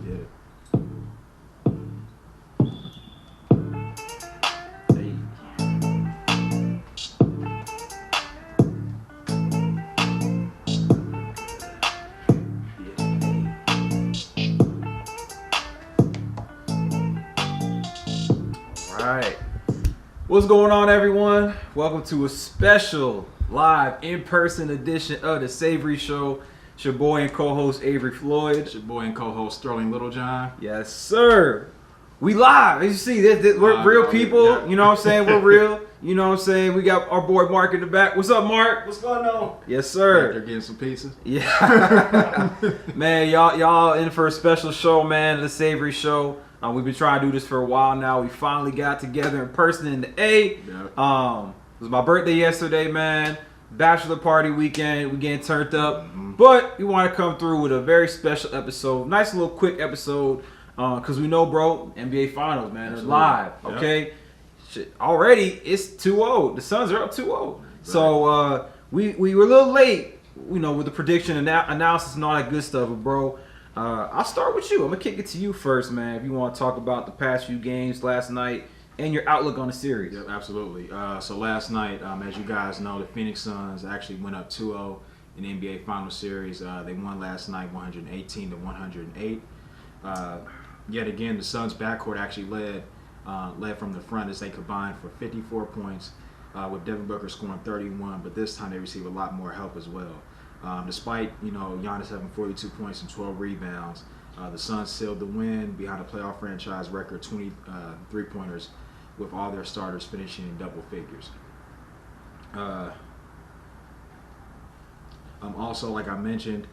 did it. What's going on, everyone? Welcome to a special live in-person edition of the Savery Show. It's your boy and co-host Avery Floyd. It's your boy and co-host Sterling Littlejohn. Yes, sir. We live. As you see, we're real people. Yeah. You know what I'm saying? We're real. You know what I'm saying? We got our boy Mark in the back. What's up, Mark? What's going on? Yes, sir. They're getting some pizza. Yeah. Man, y'all in for a special show, man. The Savery Show. We've been trying to do this for a while now. We finally got together in person in the A. Yep. It was my birthday yesterday, man. Bachelor party weekend. We getting turned up. Mm-hmm. But we want to come through with a very special episode. Nice little quick episode. Because we know, bro, NBA Finals, man. They're live. Okay? Yep. Shit, already, it's 2-0. The Suns are up 2-0. Right. So, we were a little late, you know, with the prediction analysis and all that good stuff. But, bro, I'll start with you. I'm going to kick it to you first, man, if you want to talk about the past few games last night and your outlook on the series. Yep, absolutely. So last night, as you guys know, the Phoenix Suns actually went up 2-0 in the NBA Finals series. They won last night 118-108. Yet again, the Suns' backcourt actually led from the front as they combined for 54 points, with Devin Booker scoring 31, but this time they received a lot more help as well. Despite, you know, Giannis having 42 points and 12 rebounds, the Suns sealed the win behind a playoff franchise record 20 three-pointers, with all their starters finishing in double figures. Also, like I mentioned,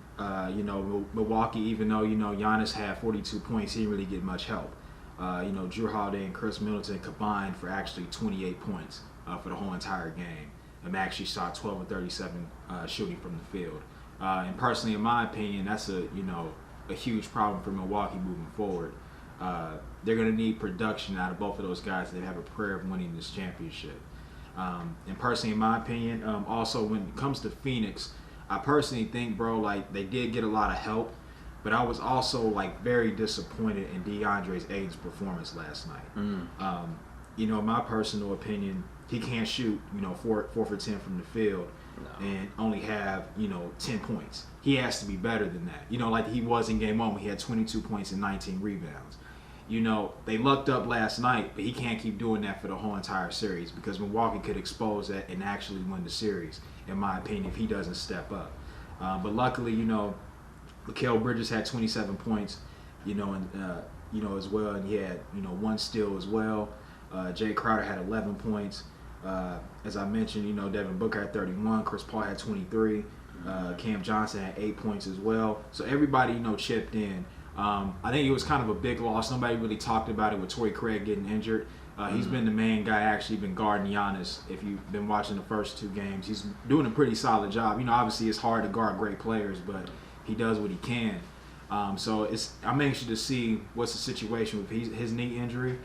you know, Milwaukee, even though, you know, Giannis had 42 points, he didn't really get much help. You know, Drew Holiday and Chris Middleton combined for actually 28 points for the whole entire game. And actually shot 12 of 37 shooting from the field. And personally, in my opinion, that's a huge problem for Milwaukee moving forward. They're going to need production out of both of those guys. They have a prayer of winning this championship. And personally, in my opinion, also when it comes to Phoenix, I personally think, bro, like they did get a lot of help, but I was also like very disappointed in DeAndre Ayton's performance last night. You know, my personal opinion, he can't shoot, you know, 4 for 10 from the field and only have, you know, 10 points. He has to be better than that. You know, like he was in game 1 when he had 22 points and 19 rebounds. You know, they lucked up last night, but he can't keep doing that for the whole entire series because Milwaukee could expose that and actually win the series, in my opinion, if he doesn't step up. But luckily, you know, Mikal Bridges had 27 points, you know, and you know, as well, and he had, you know, 1 steal as well. Jay Crowder had 11 points. As I mentioned, you know, Devin Booker had 31. Chris Paul had 23. Cam Johnson had 8 points as well. So everybody, you know, chipped in. I think it was kind of a big loss. Nobody really talked about it with Torrey Craig getting injured. He's been the main guy actually been guarding Giannis. If you've been watching the first 2 games, he's doing a pretty solid job. You know, obviously it's hard to guard great players, but he does what he can. So I'm anxious to see what's the situation with his knee injury.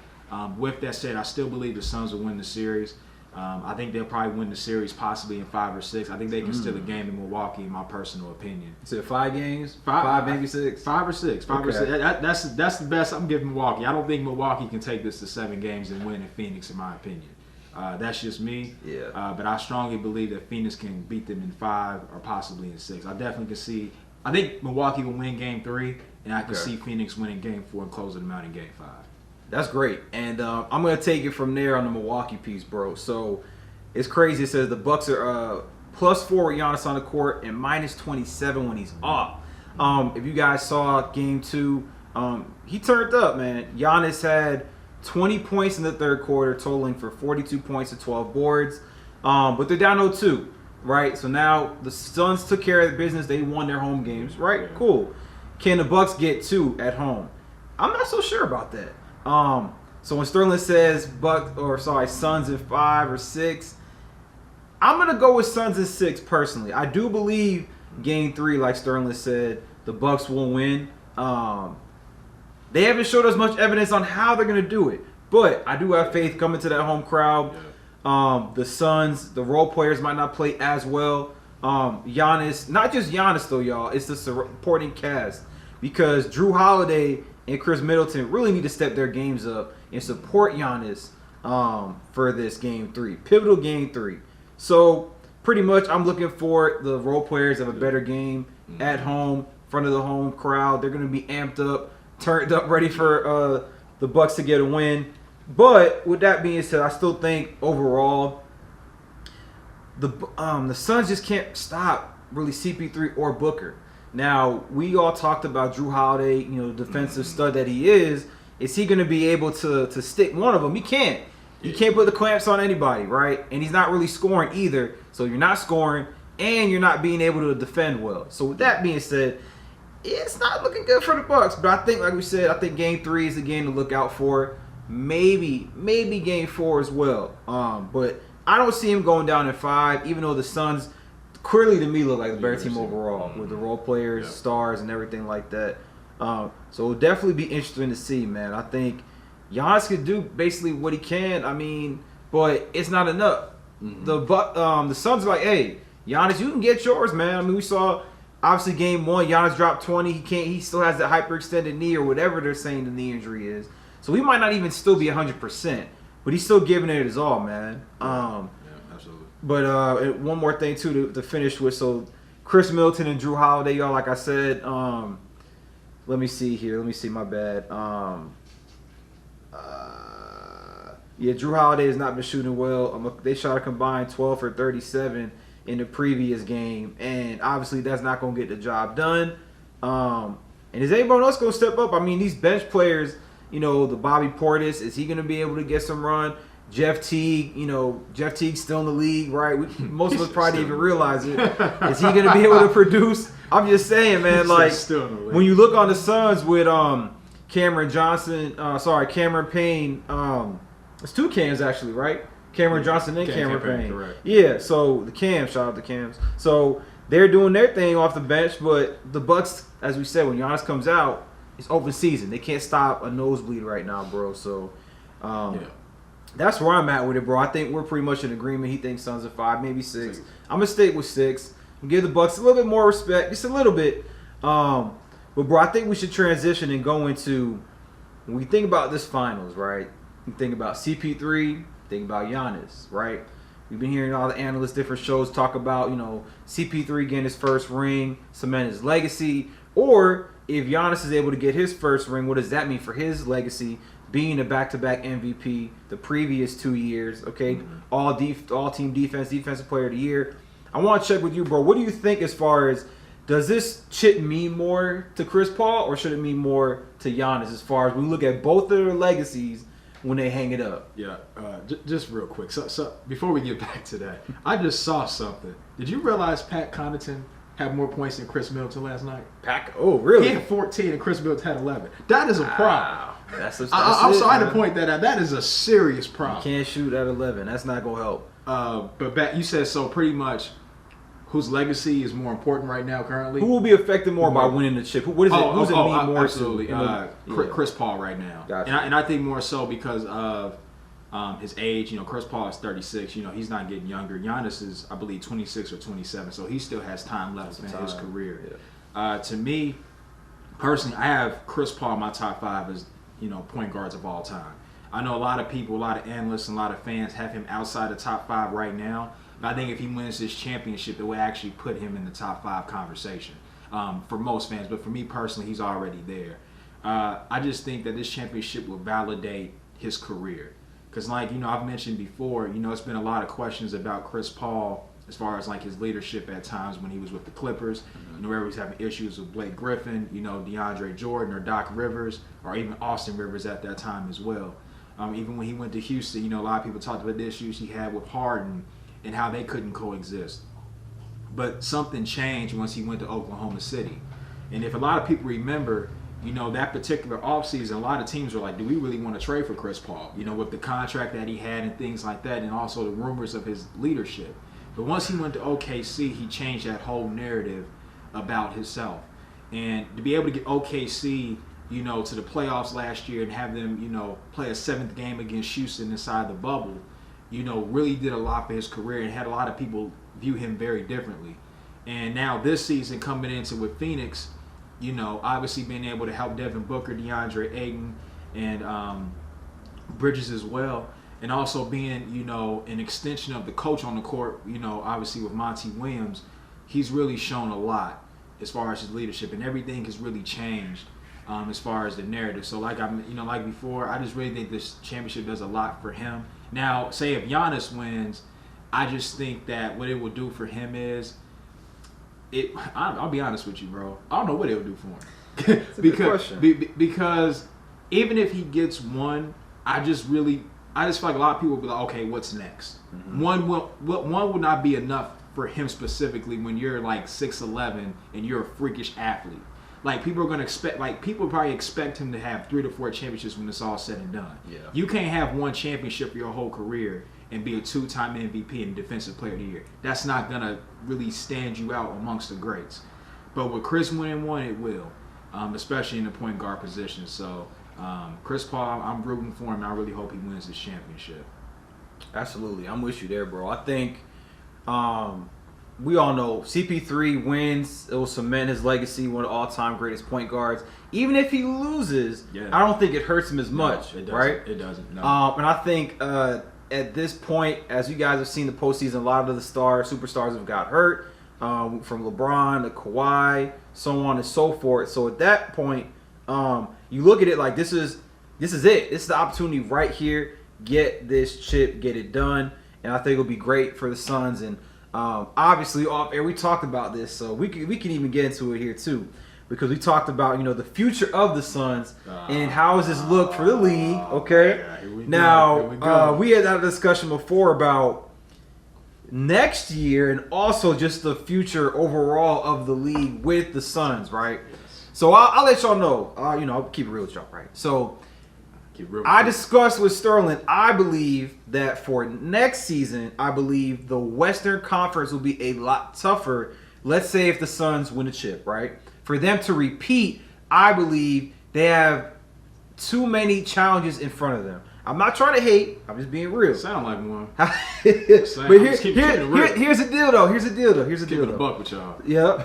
With that said, I still believe the Suns will win the series. I think they'll probably win the series possibly in 5 or 6. I think they can steal a game in Milwaukee, in my personal opinion. Is it 5 games? 5, maybe 6? 5 or 6. 5 or 6. That's the best I'm giving Milwaukee. I don't think Milwaukee can take this to 7 games and win in Phoenix, in my opinion. That's just me. Yeah. But I strongly believe that Phoenix can beat them in 5 or possibly in 6. I definitely can see. I think Milwaukee will win Game 3, and I can see Phoenix winning Game 4 and closing them out in Game 5. That's great. And I'm going to take it from there on the Milwaukee piece, bro. So it's crazy. It says the Bucks are +4 with Giannis on the court and -27 when he's off. If you guys saw Game 2, he turned up, man. Giannis had 20 points in the third quarter, totaling for 42 points and 12 boards. But they're down 0-2, right? So now the Suns took care of the business. They won their home games, right? Yeah. Cool. Can the Bucks get 2 at home? I'm not so sure about that. So when Sterling says Suns in 5 or 6, I'm gonna go with Suns in 6 personally. I do believe Game 3, like Sterling said, the Bucks will win. They haven't showed us much evidence on how they're gonna do it, but I do have faith coming to that home crowd. The Suns, the role players might not play as well. Giannis, not just Giannis though, y'all. It's the supporting cast because Drew Holiday and Chris Middleton really need to step their games up and support Giannis for this Game 3, pivotal Game 3. So pretty much, I'm looking for the role players to have a better game at home, in front of the home crowd. They're going to be amped up, turned up, ready for the Bucks to get a win. But with that being said, I still think overall the Suns just can't stop really CP3 or Booker. Now, we all talked about Drew Holiday, the defensive stud that he is. Is he going to be able to stick one of them? He can't. You can't put the clamps on anybody, right? And he's not really scoring either. So you're not scoring, and you're not being able to defend well. So with that being said, it's not looking good for the Bucks. But I think, like we said, I think Game 3 is the game to look out for. Maybe Game 4 as well. But I don't see him going down in 5, even though the Suns clearly to me look like the better team overall with the role players, stars, and everything like that. So it'll definitely be interesting to see, man. I think Giannis could do basically what he can. I mean, but it's not enough. The Suns are like, hey, Giannis, you can get yours, man. I mean, we saw obviously Game 1, Giannis dropped 20. He still has that hyperextended knee or whatever they're saying the knee injury is. So he might not even still be 100%, but he's still giving it his all, man. Absolutely. But one more thing too to finish with. So Chris Middleton and Drew Holiday, y'all, like I said. Let me see here. Let me see. My bad. Drew Holiday has not been shooting well. They shot a combined 12 for 37 in the previous game, and obviously that's not going to get the job done. And is anyone else going to step up? I mean, these bench players, the Bobby Portis, is he going to be able to get some run? Jeff Teague, Jeff Teague's still in the league, right? Most of us probably didn't even realize it. Is he going to be able to produce? I'm just saying, man, like, when you look on the Suns with Cameron Payne, it's 2 Cams actually, right? Cameron Johnson and Cameron Payne. Correct. Yeah, so the Cams, shout out to Cams. So they're doing their thing off the bench, but the Bucks, as we said, when Giannis comes out, it's open season. They can't stop a nosebleed right now, bro. So that's where I'm at with it, bro. I think we're pretty much in agreement. He thinks Suns are 5, maybe 6. I'm going to stick with 6. Give the Bucks a little bit more respect, just a little bit. But, bro, I think we should transition and go into, when we think about this finals, right? You think about CP3, think about Giannis, right? We've been hearing all the analysts, different shows talk about, CP3 getting his first ring, cement his legacy. Or if Giannis is able to get his first ring, what does that mean for his legacy? Being a back-to-back MVP the previous 2 years, okay? All-team defense, defensive player of the year. I want to check with you, bro. What do you think as far as, does this chip mean more to Chris Paul or should it mean more to Giannis as far as we look at both of their legacies when they hang it up? Yeah, just real quick. So before we get back to that, I just saw something. Did you realize Pat Connaughton had more points than Chris Middleton last night? Oh, really? He had 14 and Chris Middleton had 11. That is a problem. I'm sorry to point that out. That is a serious problem. You can't shoot at 11. That's not going to help. But back, you said so pretty much whose legacy is more important right now currently? Who will be affected more by winning the chip? What is it? Who's it mean more absolutely. Chris Paul right now. Gotcha. And I think more so because of his age. Chris Paul is 36. He's not getting younger. Giannis is, I believe, 26 or 27. So he still has time left in his career. Yeah. To me, personally, I have Chris Paul in my top 5 as point guards of all time. I know a lot of people, a lot of analysts, and a lot of fans have him outside the top 5 right now. But I think if he wins this championship, it would actually put him in the top 5 conversation for most fans. But for me personally, he's already there. I just think that this championship will validate his career. Because I've mentioned before, it's been a lot of questions about Chris Paul as far as his leadership at times when he was with the Clippers. Where he was having issues with Blake Griffin, DeAndre Jordan or Doc Rivers, or even Austin Rivers at that time as well. Even when he went to Houston, a lot of people talked about the issues he had with Harden and how they couldn't coexist. But something changed once he went to Oklahoma City. And if a lot of people remember, that particular offseason, a lot of teams were like, do we really want to trade for Chris Paul? With the contract that he had and things like that, and also the rumors of his leadership. But once he went to OKC, he changed that whole narrative about himself. And to be able to get OKC, to the playoffs last year and have them, play a 7th game against Houston inside the bubble, really did a lot for his career and had a lot of people view him very differently. And now this season coming into with Phoenix, you know, obviously being able to help Devin Booker, DeAndre Ayton, and Bridges as well, and also being, you know, an extension of the coach on the court, you know, obviously with Monty Williams, he's really shown a lot as far as his leadership, and everything has really changed as far as the narrative. So like like before, I just really think this championship does a lot for him. Now, say if Giannis wins, I just think that what it will do for him is I'll be honest with you, bro. I don't know what it'll do for him. Good question. Because even if he gets one, I just feel like a lot of people will be like, okay, what's next? Mm-hmm. One will not be enough for him specifically when you're like 6'11" and you're a freakish athlete. Like people probably expect him to have 3 to 4 championships when it's all said and done. Yeah. You can't have one championship for your whole career and be a 2-time MVP and Defensive Player of the Year. That's not gonna really stand you out amongst the greats. But with Chris winning one, it will, especially in the point guard position. So Chris Paul, I'm rooting for him, and I really hope he wins this championship. Absolutely, I'm with you there, bro. I think we all know CP3 wins, it will cement his legacy, one of the all-time greatest point guards. Even if he loses, I don't think it hurts him as much, right? It doesn't. No. And I think at this point, as you guys have seen the postseason, a lot of the superstars have got hurt, from LeBron to Kawhi, so on and so forth. So at that point, you look at it like this is it. This is the opportunity right here. Get this chip, get it done, and I think it'll be great for the Suns. And obviously, off air we talked about this, so we can even get into it here too, because we talked about the future of the Suns and how does this look for the league. Okay, we had that discussion before about next year and also just the future overall of the league with the Suns, right? Yes. So I'll let y'all know. I'll keep it real with y'all, right? So I discussed with Sterling, I believe that for next season, I believe the Western Conference will be a lot tougher. Let's say if the Suns win a chip, right? For them to repeat, I believe they have too many challenges in front of them. I'm not trying to hate. I'm just being real. Sound like one. But here's the deal, though. Here's the deal. A buck with y'all. Yeah.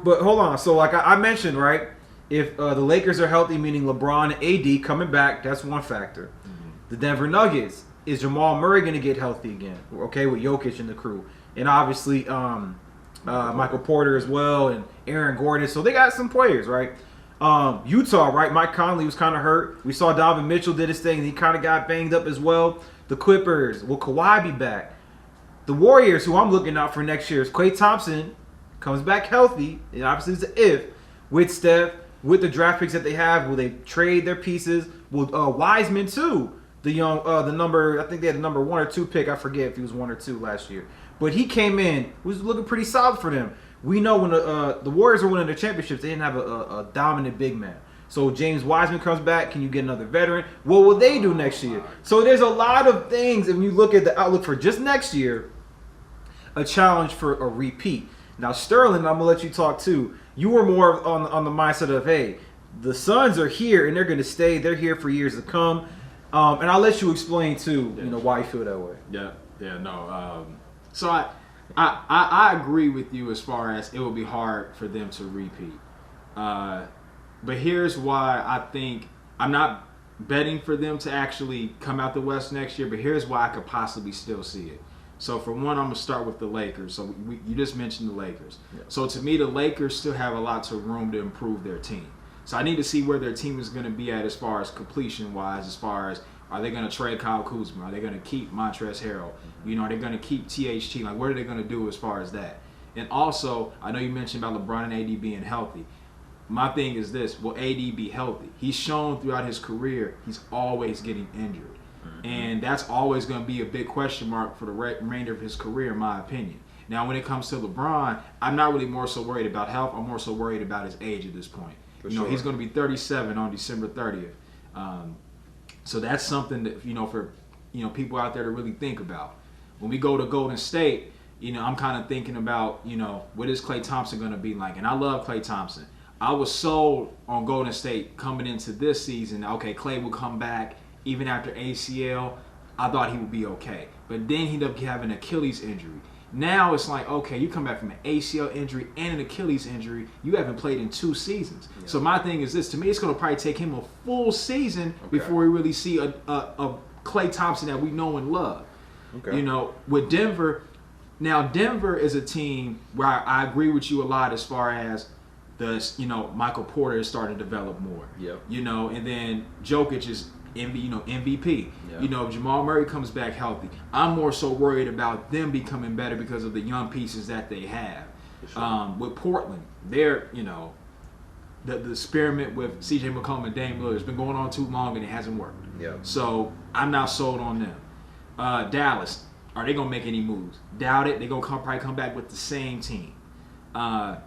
But hold on. So, like I mentioned, right? If the Lakers are healthy, meaning LeBron and AD coming back, that's one factor. Mm-hmm. The Denver Nuggets, is Jamal Murray going to get healthy again? Okay, with Jokic and the crew. And obviously Michael Porter as well and Aaron Gordon. So they got some players, right? Utah, right? Mike Conley was kind of hurt. We saw Donovan Mitchell did his thing, and he kind of got banged up as well. The Clippers, will Kawhi be back? The Warriors, who I'm looking out for next year, is Klay Thompson comes back healthy, and obviously it's an if, with Steph, with the draft picks that they have. Will they trade their pieces? Will Wiseman too? The number, I think they had the number 1 or 2 pick. I forget if he was 1 or 2 last year, but he came in, was looking pretty solid for them. We know when the Warriors were winning their championships, they didn't have a dominant big man. So James Wiseman comes back. Can you get another veteran? What will they do next year? So there's a lot of things, and when you look at the outlook for just next year, a challenge for a repeat. Now, Sterling, I'm going to let you talk too. You were more on the mindset of, hey, the Suns are here, and they're going to stay. They're here for years to come. And I'll let you explain too, why you feel that way. No. So I agree with you as far as it will be hard for them to repeat. But here's why I think I'm not betting for them to actually come out the West next year, but here's why I could possibly still see it. So for one, I'm going to start with the Lakers. So you just mentioned the Lakers. Yeah. So to me, the Lakers still have a lot of room to improve their team. So I need to see where their team is going to be at as far as completion-wise, as far as are they going to trade Kyle Kuzma? Are they going to keep Montrezl Harrell? Are they going to keep THT? Like, what are they going to do as far as that? And also, I know you mentioned about LeBron and AD being healthy. My thing is this, will AD be healthy? He's shown throughout his career he's always getting injured. And that's always going to be a big question mark for the remainder of his career, in my opinion. Now, when it comes to LeBron, I'm not really more so worried about health. I'm more so worried about his age at this point. He's going to be 37 on December 30th. So that's something that, for people out there to really think about. When we go to Golden State, I'm kind of thinking about, what is Klay Thompson going to be like? And I love Klay Thompson. I was sold on Golden State coming into this season. Okay, Klay will come back. Even after ACL, I thought he would be okay. But then he ended up having an Achilles injury. Now it's like, okay, you come back from an ACL injury and an Achilles injury. You haven't played in 2 seasons. Yeah. So my thing is this. To me, it's going to probably take him a full season before we really see a Klay Thompson that we know and love. Okay. You know, with Denver, now Denver is a team where I agree with you a lot as far as Michael Porter is starting to develop more. Yep. You know, and then Jokic is MVP. Yep. You know, if Jamal Murray comes back healthy, I'm more so worried about them becoming better because of the young pieces that they have. Sure. With Portland, they're, the experiment with CJ McCollum and Dame Lillard has been going on too long and it hasn't worked. Yep. So I'm not sold on them. Dallas, are they going to make any moves? Doubt it. They're going to probably come back with the same team. And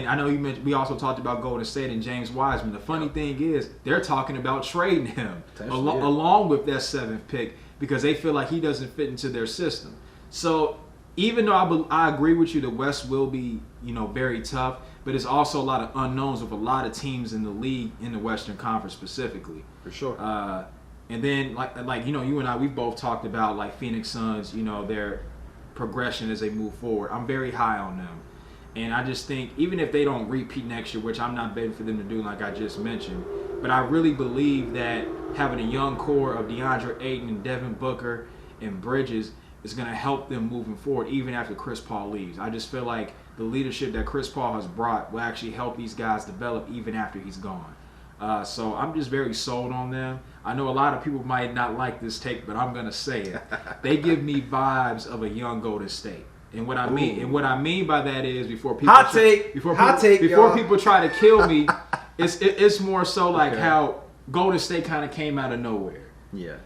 I know you mentioned, we also talked about Golden State and James Wiseman. The funny thing is, they're talking about trading him along with that 7th pick because they feel like he doesn't fit into their system. So even though I agree with you, the West will be, very tough, but it's also a lot of unknowns with a lot of teams in the league in the Western Conference specifically. For sure. And then, you and I, we've both talked about, like, Phoenix Suns, their progression as they move forward. I'm very high on them. And I just think, even if they don't repeat next year, which I'm not betting for them to do like I just mentioned, but I really believe that having a young core of DeAndre Ayton and Devin Booker and Bridges is going to help them moving forward, even after Chris Paul leaves. I just feel like the leadership that Chris Paul has brought will actually help these guys develop even after he's gone. So I'm just very sold on them. I know a lot of people might not like this take, but I'm going to say it. They give me vibes of a young Golden State. And what I mean by that is before people people try to kill me, it's more so like how Golden State kind of came out of nowhere. Yeah.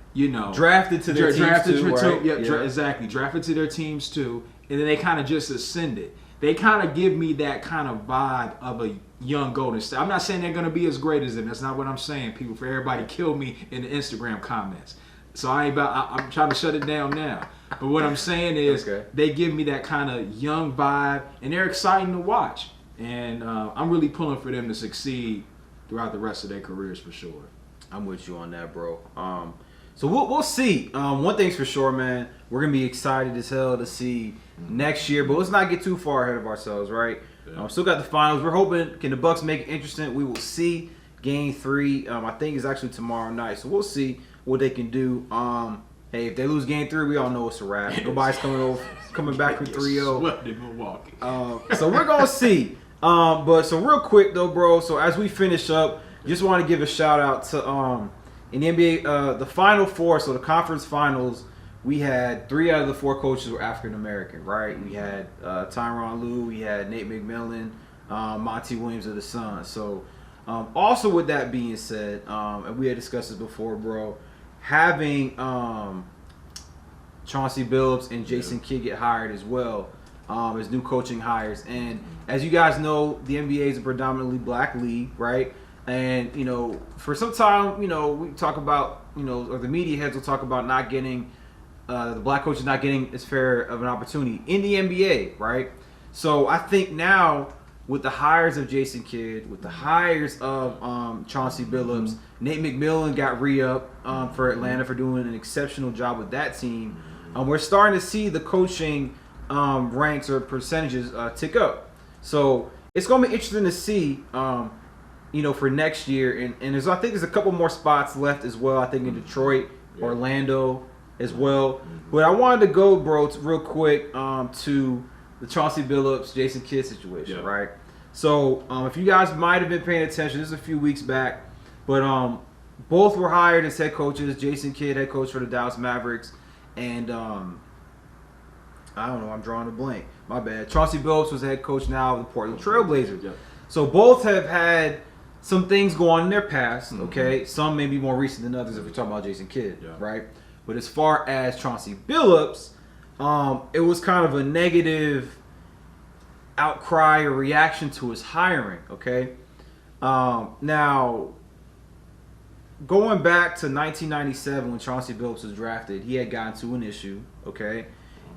Drafted to their teams too, right? Exactly. Drafted to their teams too, and then they kind of just ascended. They kind of give me that kind of vibe of a young Golden State. I'm not saying they're going to be as great as them. That's not what I'm saying. People, for everybody, kill me in the Instagram comments. So I'm trying to shut it down now. But what I'm saying is they give me that kind of young vibe, and they're exciting to watch. And I'm really pulling for them to succeed throughout the rest of their careers for sure. I'm with you on that, bro. So we'll see. One thing's for sure, man. We're going to be excited as hell to see next year. But let's not get too far ahead of ourselves, right? Yeah. Still got the finals. We're hoping, can the Bucks make it interesting? We will see. Game 3, I think, is actually tomorrow night. So we'll see what they can do. Hey, if they lose Game 3, we all know it's a wrap. Nobody's coming back from 3-0. Swept in Milwaukee. So we're going to see. But so real quick, though, bro. So as we finish up, just want to give a shout-out to in the NBA, the Final Four, so the conference finals, we had 3 out of the 4 coaches were African-American, right? We had Tyronn Lue, we had Nate McMillan, Monty Williams of the Suns. So also with that being said, and we had discussed this before, bro, having Chauncey Billups and Jason Kidd get hired as well as new coaching hires. And as you guys know, the NBA is a predominantly black league, right? And, for some time, we talk about, or the media heads will talk about not getting, the black coaches not getting as fair of an opportunity in the NBA, right? So I think now with the hires of Jason Kidd, with the hires of Chauncey Billups, Nate McMillan got re-up for Atlanta for doing an exceptional job with that team. We're starting to see the coaching ranks or percentages tick up. So it's going to be interesting to see, for next year. And I think there's a couple more spots left as well. I think in Detroit, Orlando as well. But I wanted to go, bro, real quick to the Chauncey Billups, Jason Kidd situation, right? So if you guys might have been paying attention, this is a few weeks back, but both were hired as head coaches. Jason Kidd, head coach for the Dallas Mavericks, and I don't know, I'm drawing a blank. My bad. Chauncey Billups was head coach now of the Portland Trailblazers. Yeah. So both have had some things go on in their past, okay? Some may be more recent than others if we're talking about Jason Kidd, right? But as far as Chauncey Billups, it was kind of a negative outcry or reaction to his hiring, okay? Now, going back to 1997 when Chauncey Billups was drafted, he had gotten to an issue, okay?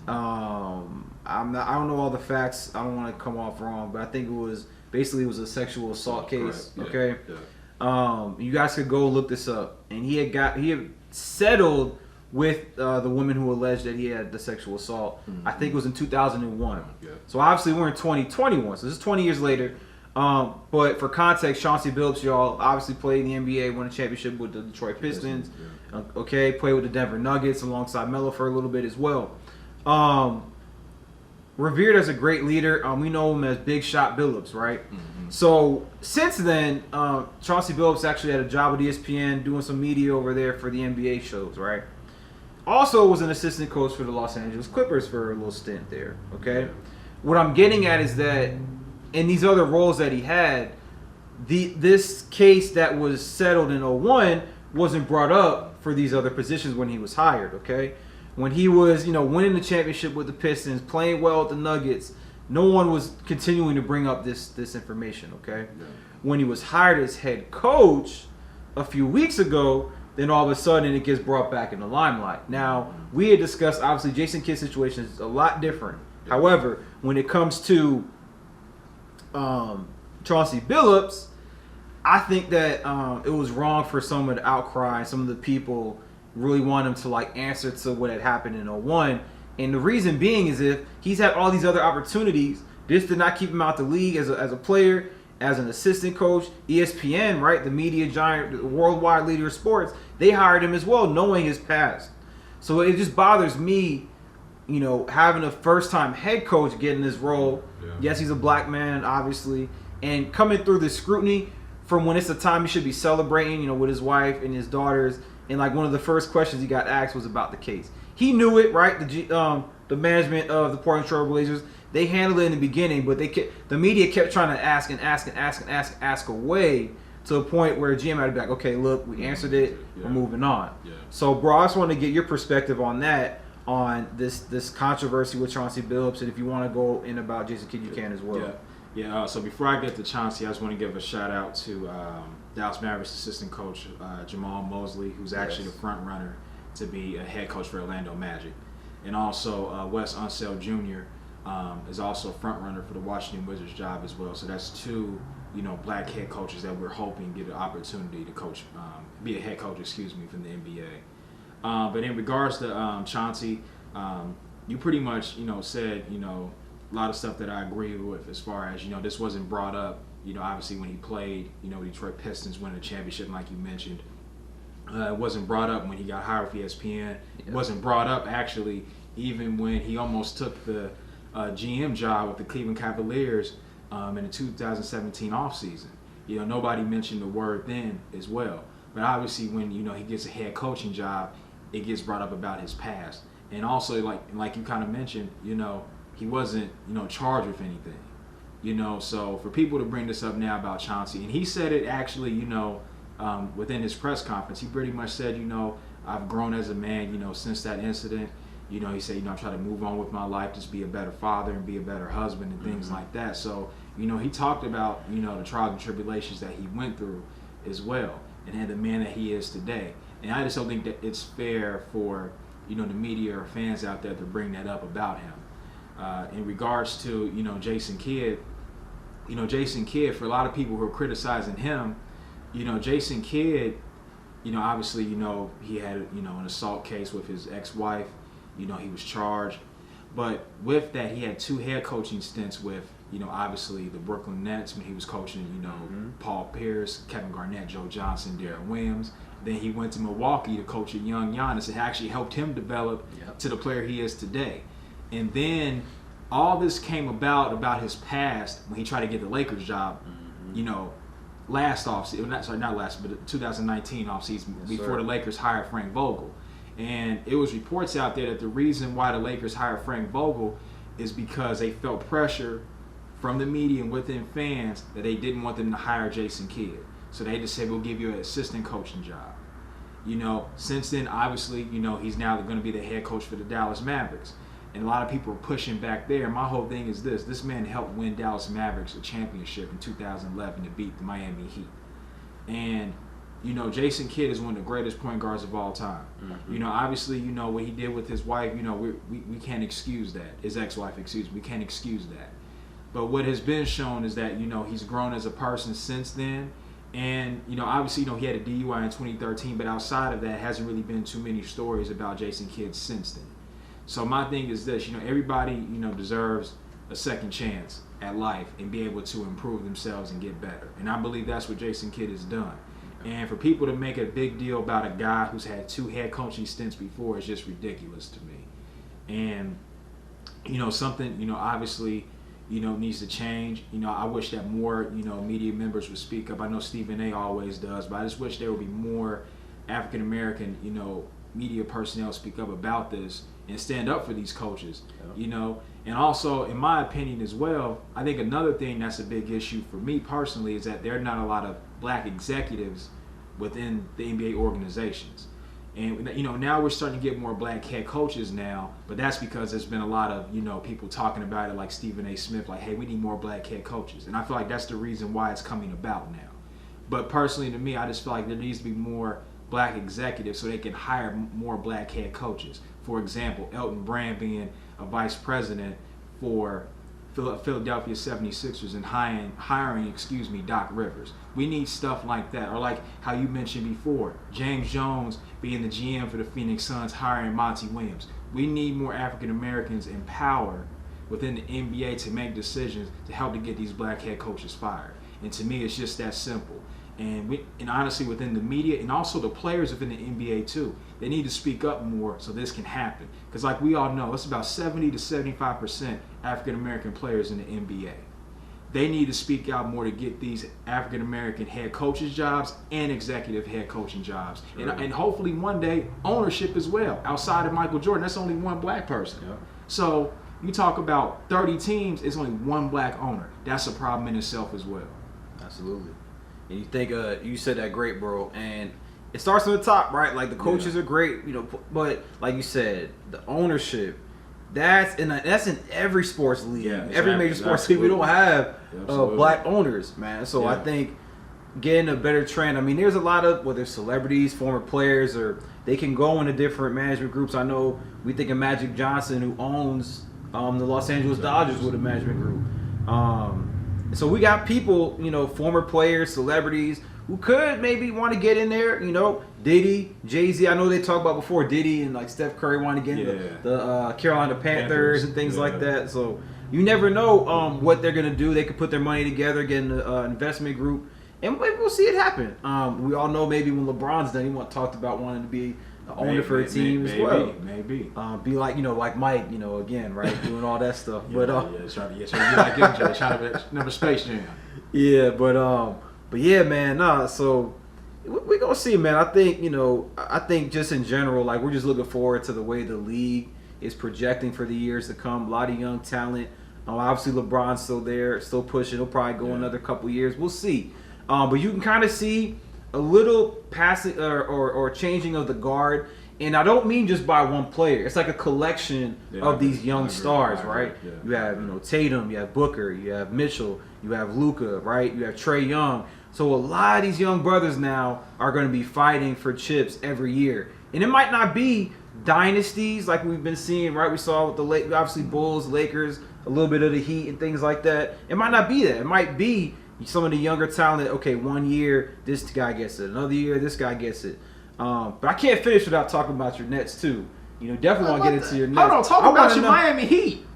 I don't know all the facts. I don't want to come off wrong, but I think it was a sexual assault case, okay? You guys could go look this up. And he had settled with the woman who alleged that he had the sexual assault. I think it was in 2001. Yeah. So obviously we're in 2021. So this is 20 years later. But for context, Chauncey Billups, y'all, obviously played in the NBA, won a championship with the Detroit Pistons. Yeah. Okay, played with the Denver Nuggets alongside Melo for a little bit as well. Revered as a great leader. We know him as Big Shot Billups, right? So since then, Chauncey Billups actually had a job with ESPN doing some media over there for the NBA shows, right? Also was an assistant coach for the Los Angeles Clippers for a little stint there, okay? What I'm getting at is that in these other roles that he had, this case that was settled in 01 wasn't brought up for these other positions when he was hired, okay? When he was, winning the championship with the Pistons, playing well with the Nuggets, no one was continuing to bring up this information, okay? Yeah. When he was hired as head coach a few weeks ago, then all of a sudden it gets brought back in the limelight. Now, we had discussed, obviously, Jason Kidd's situation is a lot different. Yeah. However, when it comes to Chauncey Billups, I think that it was wrong for some of the outcry, some of the people really want him to answer to what had happened in 01. And the reason being is if he's had all these other opportunities, this did not keep him out the league as a player, as an assistant coach. ESPN, right, the media giant, the worldwide leader of sports, they hired him as well, knowing his past. So it just bothers me, having a first-time head coach getting this role. Yeah. Yes, he's a black man, obviously, and coming through this scrutiny from when it's the time he should be celebrating, with his wife and his daughters. And one of the first questions he got asked was about the case. He knew it, right? The management of the Portland Trail Blazers, they handled it in the beginning, but the media kept trying to ask away to a point where GM had to be like, okay, look, we answered it, we're moving on. Yeah. So, bro, I just want to get your perspective on that, on this controversy with Chauncey Billups, and if you want to go in about Jason Kidd, you can as well. Yeah. So before I get to Chauncey, I just want to give a shout out to Dallas Mavericks assistant coach Jamal Mosley, who's actually the front runner to be a head coach for Orlando Magic, and also Wes Unseld Jr. Is also a front runner for the Washington Wizards job as well. So that's two, black head coaches that we're hoping get an opportunity to coach, be a head coach, from the NBA. But in regards to Chauncey, you pretty much, said, a lot of stuff that I agree with as far as, this wasn't brought up, obviously when he played, Detroit Pistons winning the championship, like you mentioned. It wasn't brought up when he got hired with ESPN. It wasn't brought up, actually, even when he almost took the GM job with the Cleveland Cavaliers in the 2017 offseason. Nobody mentioned the word then as well. But obviously when, he gets a head coaching job, it gets brought up about his past. And also, like you kind of mentioned, he wasn't, charged with anything. So for people to bring this up now about Chauncey, and he said it actually, within his press conference, he pretty much said, I've grown as a man, since that incident. He said, I try to move on with my life, just be a better father and be a better husband and things like that. So, he talked about, the trials and tribulations that he went through as well, and the man that he is today. And I just don't think that it's fair for, the media or fans out there to bring that up about him. In regards to, Jason Kidd, Jason Kidd, for a lot of people who are criticizing him, Jason Kidd, obviously, he had, an assault case with his ex-wife. He was charged. But with that, he had two head coaching stints with, obviously the Brooklyn Nets when he was coaching, Paul Pierce, Kevin Garnett, Joe Johnson, Darren Williams. Then he went to Milwaukee to coach a young Giannis. It actually helped him develop to the player he is today. And then all this came about his past when he tried to get the Lakers job, last offseason, not last, but 2019 offseason, before the Lakers hired Frank Vogel. And it was reports out there that the reason why the Lakers hired Frank Vogel is because they felt pressure from the media and within fans that they didn't want them to hire Jason Kidd. So they just said, we'll give you an assistant coaching job. Since then, obviously, he's now going to be the head coach for the Dallas Mavericks. And a lot of people are pushing back there. My whole thing is this man helped win Dallas Mavericks a championship in 2011 to beat the Miami Heat. And, Jason Kidd is one of the greatest point guards of all time. Obviously, what he did with his wife, we can't excuse that. His ex-wife, we can't excuse that. But what has been shown is that, he's grown as a person since then. And, obviously, he had a DUI in 2013, but outside of that, hasn't really been too many stories about Jason Kidd since then. So my thing is this, everybody, deserves a second chance at life and be able to improve themselves and get better. And I believe that's what Jason Kidd has done. And for people to make a big deal about a guy who's had 2 head coaching stints before is just ridiculous to me. And, something, obviously, needs to change. I wish that more, media members would speak up. I know Stephen A. always does, but I just wish there would be more African American, media personnel speak up about this and stand up for these coaches, And also, in my opinion as well, I think another thing that's a big issue for me personally is that there are not a lot of black executives within the NBA organizations. And, now we're starting to get more black head coaches now, but that's because there's been a lot of, people talking about it like Stephen A. Smith, like, hey, we need more black head coaches. And I feel like that's the reason why it's coming about now. But personally to me, I just feel like there needs to be more black executives so they can hire more black head coaches. For example, Elton Brand being a vice president for Philadelphia 76ers and hiring Doc Rivers. We need stuff like that. Or like how you mentioned before, James Jones being the GM for the Phoenix Suns, hiring Monty Williams. We need more African Americans in power within the NBA to make decisions to help to get these black head coaches fired. And to me, it's just that simple. And honestly, within the media and also the players within the NBA too, they need to speak up more so this can happen. Because like we all know, it's about 70 to 75% African American players in the NBA. They need to speak out more to get these African American head coaches jobs and executive head coaching jobs. Sure. And hopefully one day ownership as well. Outside of Michael Jordan, that's only one black person. Yeah. So you talk about 30 teams, it's only one black owner. That's a problem in itself as well. Absolutely. And you think you said that great, bro. And it starts from the top, right? Like the coaches are great, but like you said, the ownership. That's in every sports league, every major sports league. We don't have black owners, man. So I think getting a better trend. I mean, there's a lot of whether celebrities, former players, or they can go into different management groups. I know we think of Magic Johnson, who owns the Los Angeles Dodgers with a management group. So we got people, former players, celebrities who could maybe want to get in there. Diddy, Jay-Z. I know they talked about before Diddy and like Steph Curry want to get in the Carolina Panthers and things like that. So you never know what they're gonna do. They could put their money together, get an investment group, and maybe we'll see it happen. We all know maybe when LeBron's done, he talked about wanting to be an owner for a team as well. Maybe. Be like like Mike, again, right, doing all that stuff. Trying to be like MJ, trying to never Space Jam. Yeah, but yeah, man. So we're gonna see, man. I think just in general, like we're just looking forward to the way the league is projecting for the years to come. A lot of young talent. Obviously, LeBron's still there, still pushing. He'll probably go another couple years. We'll see. But you can kind of see a little passing or changing of the guard. And I don't mean just by one player. It's like a collection of these young stars, right? Yeah. You have, Tatum, you have Booker, you have Mitchell, you have Luka, right? You have Trae Young. So a lot of these young brothers now are going to be fighting for chips every year. And it might not be dynasties like we've been seeing, right? We saw with the obviously Bulls, Lakers, a little bit of the Heat and things like that. It might not be that. It might be some of the younger talent. Okay, 1 year, this guy gets it. Another year, this guy gets it. But I can't finish without talking about your Nets too. Definitely want to get into your Nets. Hold on, talk about your Miami Heat.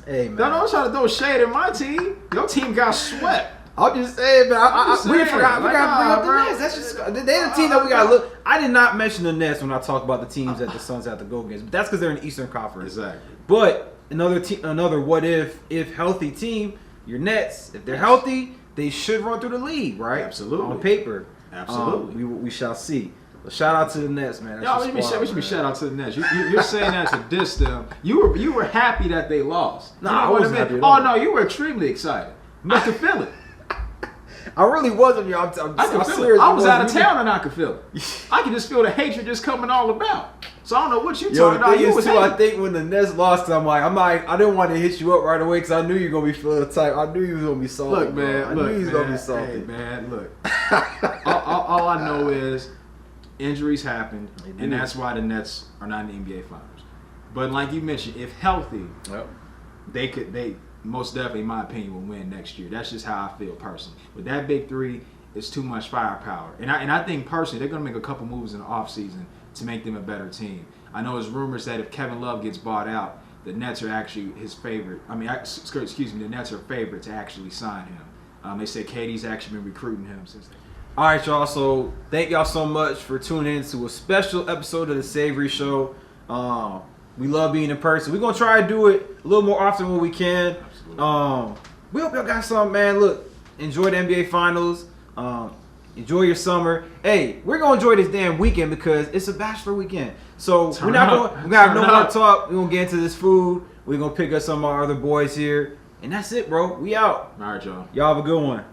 Hey, man. Don't try to throw shade at my team. Your team got swept. I'm just saying, man. We forgot to bring up the Nets. That's just they're the team that we got to look. I did not mention the Nets when I talk about the teams that the Suns have to go against. But that's because they're in the Eastern Conference. Exactly. But another what if healthy team, your Nets, if they're healthy, they should run through the league, right? Absolutely. On paper. Absolutely. We shall see. But shout out to the Nets, man. We should be shout out to the Nets. You're saying that to diss them. You were happy that they lost. No, I wasn't happy at all. all. Oh no, you were extremely excited. I could feel it. I really wasn't. I could feel it. I was out of town and I could feel it. I could just feel the hatred just coming all about. So I don't know what you talking about. You was hating. I think when the Nets lost, I didn't want to hit you up right away because I knew you were gonna be feeling the type. I knew you was gonna be salty. Look, man. I knew you was gonna be salty. Hey, man, look. all I know is injuries happened, and that's why the Nets are not in the NBA Finals. But like you mentioned, if healthy, they most definitely, in my opinion, will win next year. That's just how I feel personally. With that big three it's too much firepower. And I think personally they're going to make a couple moves in the offseason to make them a better team. I know there's rumors that if Kevin Love gets bought out, the Nets are actually his favorite. I mean, excuse me, the Nets are favorite to actually sign him. They say KD's actually been recruiting him since then. All right, y'all. So thank y'all so much for tuning in to a special episode of the Savery Show. We love being in person. We're gonna try to do it a little more often when we can. Absolutely. We hope y'all got something, man. Look, enjoy the NBA Finals. Enjoy your summer. Hey, we're gonna enjoy this damn weekend because it's a bachelor weekend. So we're gonna have no more talk. We're gonna get into this food. We're gonna pick up some of our other boys here, and that's it, bro. We out. All right, y'all. Y'all have a good one.